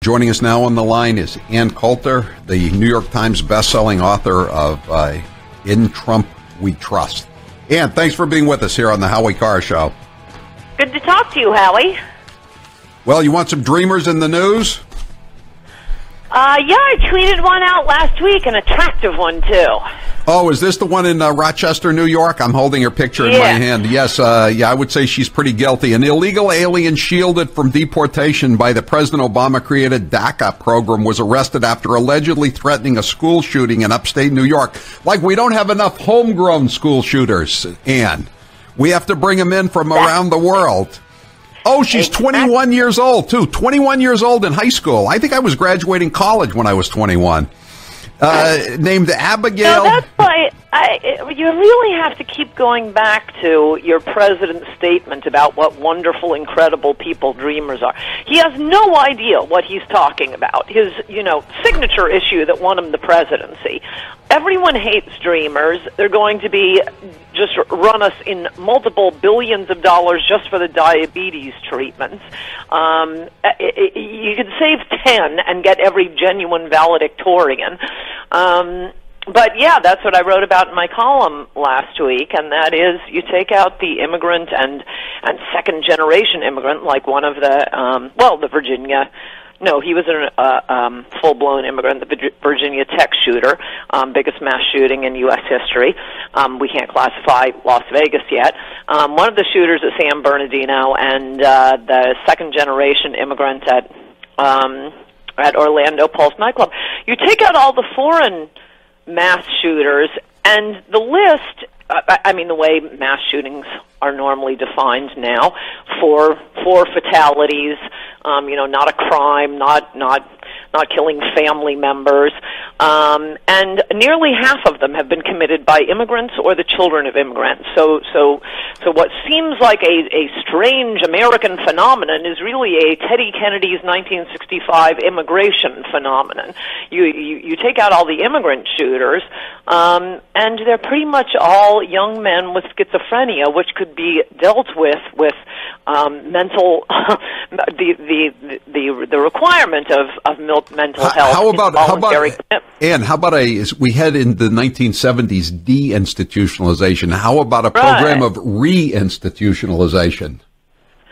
Joining us now on the line is Ann Coulter, the New York Times bestselling author of In Trump We Trust. Ann, thanks for being with us here on the Howie Carr Show. Good to talk to you, Howie. Well, you want some dreamers in the news? Yeah, I tweeted one out last week, an attractive one, too. Oh, is this the one in Rochester, New York? I'm holding her picture in my hand. Yes, I would say she's pretty guilty. An illegal alien shielded from deportation by the President Obama-created DACA program was arrested after allegedly threatening a school shooting in upstate New York. Like, we don't have enough homegrown school shooters, Ann. We have to bring them in from around the world. Oh, she's 21 years old, too. 21 years old in high school. I think I was graduating college when I was 21. Named Abigail. No, that's why you really have to keep going back to your president's statement about what wonderful, incredible people dreamers are. He has no idea what he's talking about. His, signature issue that won him the presidency. Everyone hates dreamers. They're going to be just run us in multiple billions of dollars just for the diabetes treatments. You could save 10 and get every genuine valedictorian. But yeah, that's what I wrote about in my column last week, and that is you take out the immigrant and second generation immigrant, like one of the Virginia. No, he was a full-blown immigrant, the Virginia Tech shooter, biggest mass shooting in U.S. history. We can't classify Las Vegas yet. One of the shooters at San Bernardino and the second-generation immigrant at Orlando Pulse nightclub. You take out all the foreign mass shooters, and the list, the way mass shootings are normally defined now, for fatalities, not a crime, not killing family members, and nearly half of them have been committed by immigrants or the children of immigrants. So what seems like a strange American phenomenon is really a Teddy Kennedy's 1965 immigration phenomenon. You take out all the immigrant shooters, and they're pretty much all young men with schizophrenia, which could be dealt with mental the requirement of mental health. How about we head in the 1970s de-institutionalization? How about a program of re-institutionalization?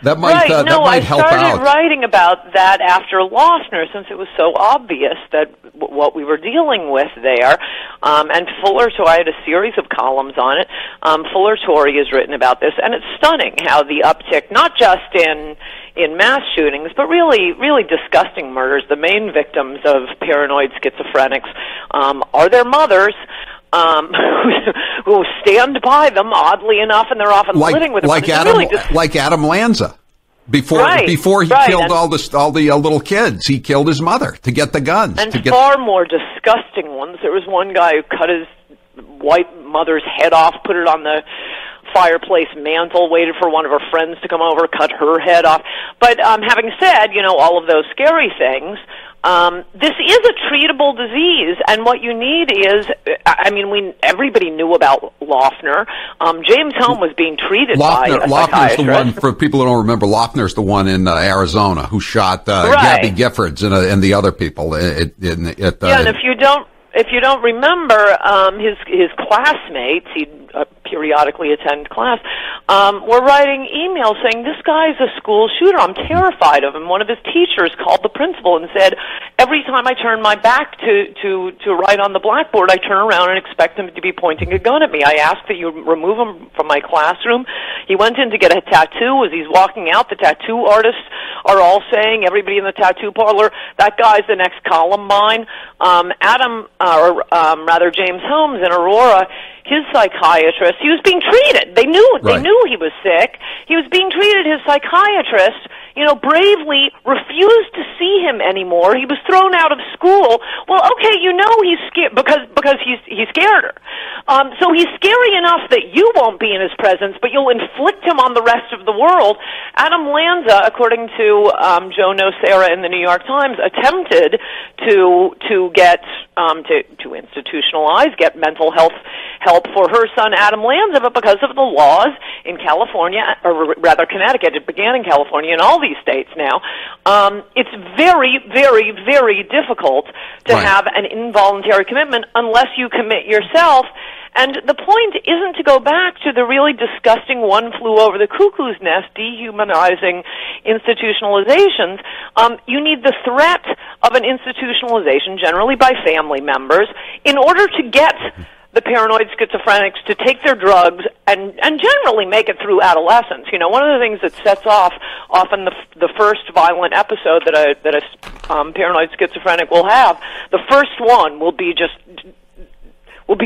That might help out. I started writing about that after Loeffner, since it was so obvious that what we were dealing with there. And Fuller, so I had a series of columns on it. Fuller Torrey has written about this, and it's stunning how the uptick, not just in mass shootings, but really disgusting murders. The main victims of paranoid schizophrenics are their mothers. Who stand by them, oddly enough, and they're often living with them. Like Adam Lanza. Before he killed all the little kids, he killed his mother to get the guns. And far more disgusting ones. There was one guy who cut his white mother's head off, put it on the fireplace mantle, waited for one of her friends to come over, cut her head off. But having said, all of those scary things, this is a treatable disease, and what you need is, everybody knew about Loeffner. James Home was being treated by a Loeffner's the one, for people who don't remember, Loeffner's the one in Arizona who shot Gabby Giffords and the other people. And if you don't remember, his classmates, he'd periodically attend class, were writing emails saying, this guy's a school shooter, I'm terrified of him. One of his teachers called the principal and said, every time I turn my back to write on the blackboard, I turn around and expect him to be pointing a gun at me. I asked that you remove him from my classroom. He went in to get a tattoo. As he's walking out, the tattoo artists are all saying, everybody in the tattoo parlor, that guy's the next Columbine. James Holmes in Aurora, his psychiatrist, he was being treated. They knew he was sick. He was being treated. His psychiatrist, bravely refused to see him anymore. He was thrown out of school. Well, okay, he's scared because he scared her. So he's scary enough that you won't be in his presence, but you'll inflict him on the rest of the world. Adam Lanza, according to Joe Nocera in the New York Times, attempted to get to institutionalize, get mental health help for her son Adam Lanza, but because of the laws in California, or rather Connecticut, it began in California and all these states now, it's very, very, very difficult to have an involuntary commitment unless you commit yourself. And the point isn't to go back to the really disgusting one flew over the cuckoo's nest, dehumanizing institutionalizations. You need the threat of an institutionalization, generally by family members, in order to get the paranoid schizophrenics to take their drugs and generally make it through adolescence. You know, one of the things that sets off often the first violent episode that a paranoid schizophrenic will have, the first one will be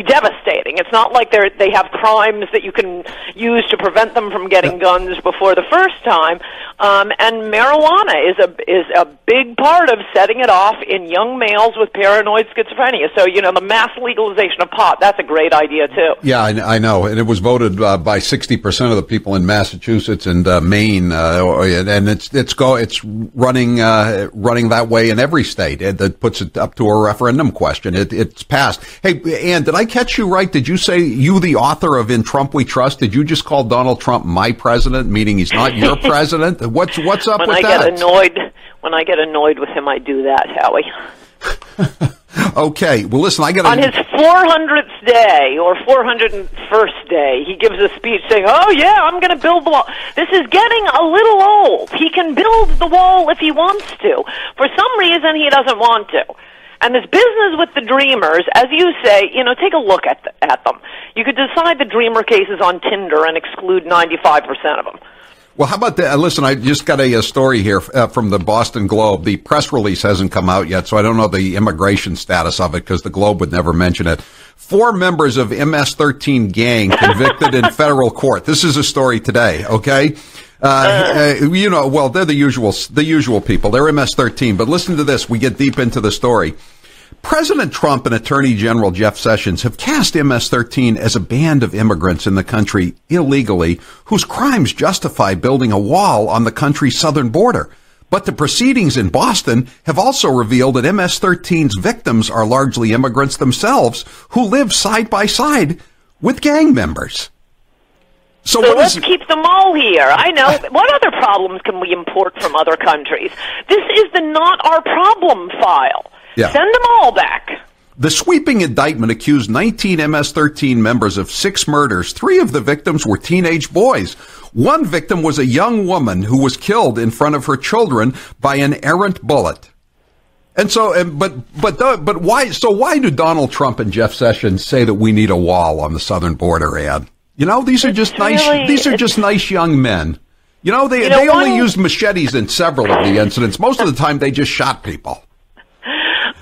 devastating. It's not like they have crimes that you can use to prevent them from getting guns before the first time. And marijuana is a big part of setting it off in young males with paranoid schizophrenia. So, you know, the mass legalization of pot, that's a great idea, too. Yeah, I know. And it was voted by 60% of the people in Massachusetts and Maine. And it's running that way in every state. That puts it up to a referendum question. It's passed. Hey, Ann, did I catch you right? Did you say you, the author of In Trump We Trust, did you just call Donald Trump my president, meaning he's not your president? What's up with that? When I get annoyed with him, I do that, Howie. Okay. Well, listen, on his 400th day or 401st day, he gives a speech saying, "Oh yeah, I'm going to build the wall." This is getting a little old. He can build the wall if he wants to. For some reason, he doesn't want to. And this business with the Dreamers, as you say, you know, take a look at them. You could decide the Dreamer cases on Tinder and exclude 95% of them. Well, how about that? Listen, I just got a story here from the Boston Globe. The press release hasn't come out yet, so I don't know the immigration status of it because the Globe would never mention it. 4 members of MS-13 gang convicted in federal court. This is a story today, okay? You know, well, they're the usual people. They're MS-13. But listen to this. We get deep into the story. President Trump and Attorney General Jeff Sessions have cast MS-13 as a band of immigrants in the country illegally whose crimes justify building a wall on the country's southern border. But the proceedings in Boston have also revealed that MS-13's victims are largely immigrants themselves who live side by side with gang members. So let's keep them all here. I know. What other problems can we import from other countries? This is the not our problem file. Yeah. Send them all back. The sweeping indictment accused 19 MS-13 members of 6 murders. 3 of the victims were teenage boys. One victim was a young woman who was killed in front of her children by an errant bullet. And so, but why? So why do Donald Trump and Jeff Sessions say that we need a wall on the southern border, Ed? You know, these are just nice young men. You know, they only used machetes in several of the incidents. Most of the time, they just shot people.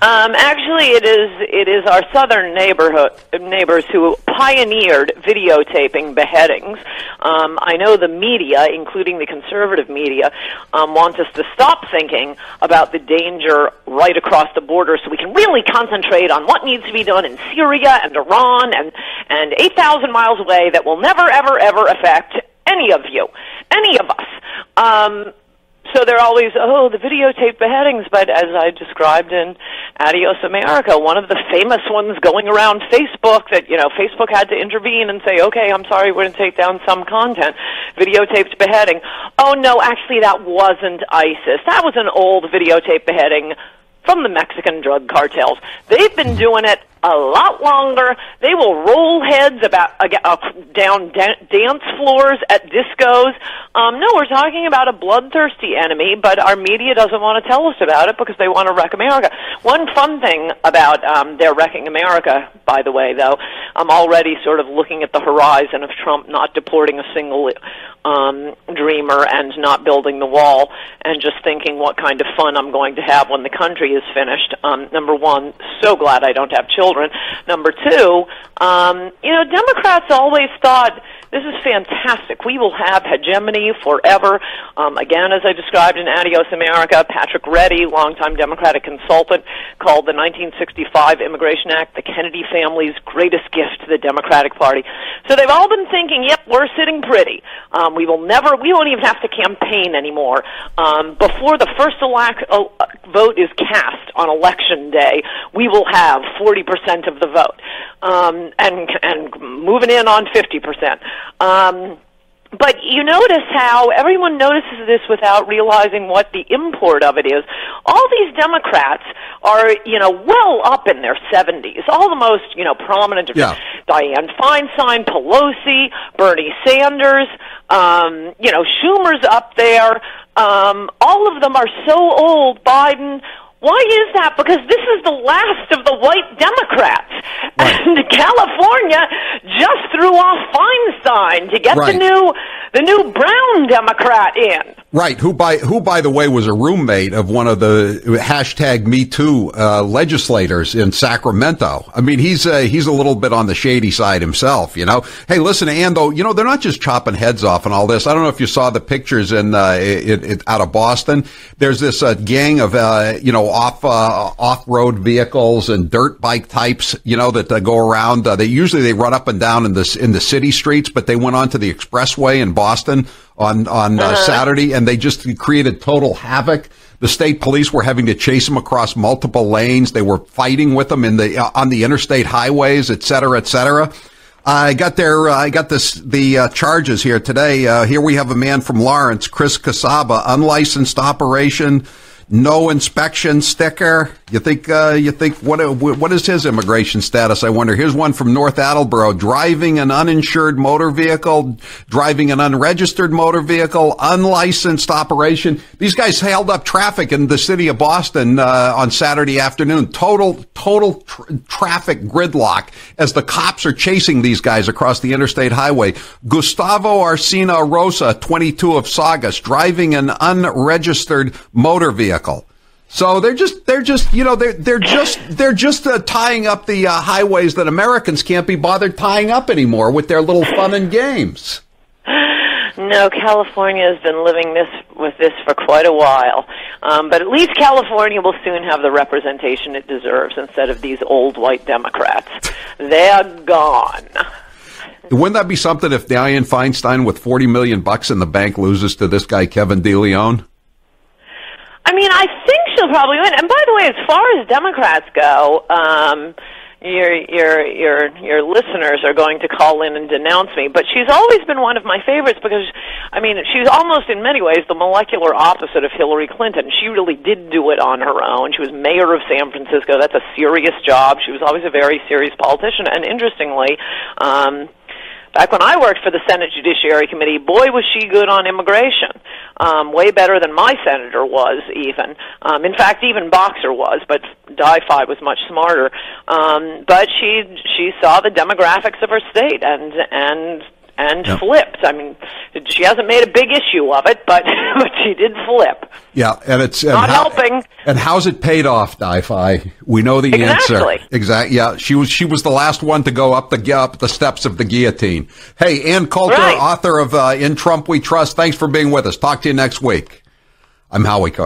Actually, it is our southern neighbors who pioneered videotaping beheadings. I know the media, including the conservative media, want us to stop thinking about the danger right across the border so we can really concentrate on what needs to be done in Syria and Iran and 8,000 miles away that will never, ever, ever affect any of you, any of us. So they're always, the videotape beheadings, but as I described in Adios America, one of the famous ones going around Facebook that, you know, Facebook had to intervene and say, okay, I'm sorry, we're going to take down some content. Videotaped beheading. Oh, no, actually that wasn't ISIS. That was an old videotape beheading from the Mexican drug cartels. They've been doing it a lot longer. They will roll heads down dance floors at discos. No, we're talking about a bloodthirsty enemy, but our media doesn't want to tell us about it because they want to wreck America. One fun thing about their wrecking America, by the way, though, I'm already sort of looking at the horizon of Trump not deporting a single dreamer and not building the wall and just thinking what kind of fun I'm going to have when the country is finished. Number one, so glad I don't have children. Number two, Democrats always thought this is fantastic. We will have hegemony forever. Again, as I described in Adios America, Patrick Reddy, longtime Democratic consultant, called the 1965 Immigration Act the Kennedy family's greatest gift to the Democratic Party. So they've all been thinking, yep, we're sitting pretty. We won't even have to campaign anymore. Before the first vote is cast on election day, we will have 40% of the vote, and moving in on 50%. But you notice how everyone notices this without realizing what the import of it is. All these Democrats are, well up in their 70s. All the most, prominent, Dianne Feinstein, Pelosi, Bernie Sanders, Schumer's up there. All of them are so old. Biden. Why is that? Because this is the last of the white Democrats. Right. And California just threw off Feinstein to get the new brown Democrat in. Right, who by the way was a roommate of one of the #MeToo legislators in Sacramento. I mean, he's a little bit on the shady side himself, Hey, listen, Ando, they're not just chopping heads off and all this. I don't know if you saw the pictures out of Boston. There's this gang of off-road vehicles and dirt bike types, that go around. They run up and down in the city streets, but they went onto the expressway in Boston on Saturday, and they just created total havoc. The state police were having to chase them across multiple lanes. They were fighting with them on the interstate highways, et cetera, et cetera. I got the charges here today. Here we have a man from Lawrence, Chris Casaba, unlicensed operation, no inspection sticker. You think what is his immigration status? I wonder. Here's one from North Attleboro: driving an uninsured motor vehicle, driving an unregistered motor vehicle, unlicensed operation. These guys held up traffic in the city of Boston on Saturday afternoon. Total traffic gridlock as the cops are chasing these guys across the interstate highway. Gustavo Arcina Rosa, 22 of Saugus, driving an unregistered motor vehicle. So they're just tying up the highways that Americans can't be bothered tying up anymore with their little fun and games. No, California has been living with this for quite a while. But at least California will soon have the representation it deserves instead of these old white Democrats. They're gone. Wouldn't that be something if Dianne Feinstein with $40 million in the bank loses to this guy Kevin DeLeon? I mean, I think she'll probably win. And by the way, as far as Democrats go, your listeners are going to call in and denounce me, but she's always been one of my favorites because, I mean, she's almost in many ways the molecular opposite of Hillary Clinton. She really did do it on her own. She was mayor of San Francisco. That's a serious job. She was always a very serious politician. And interestingly, back when I worked for the Senate Judiciary Committee, boy, was she good on immigration. Way better than my senator was, even. In fact, even Boxer was, but Di-Fi was much smarter. But she saw the demographics of her state and yep. Flipped. I mean, she hasn't made a big issue of it, but she did flip. Yeah, and it's not helping. And how's it paid off, Di-Fi? We know the answer. Exactly. Yeah, she was the last one to go up the steps of the guillotine. Hey, Ann Coulter, author of In Trump We Trust. Thanks for being with us. Talk to you next week. I'm Howie Carr.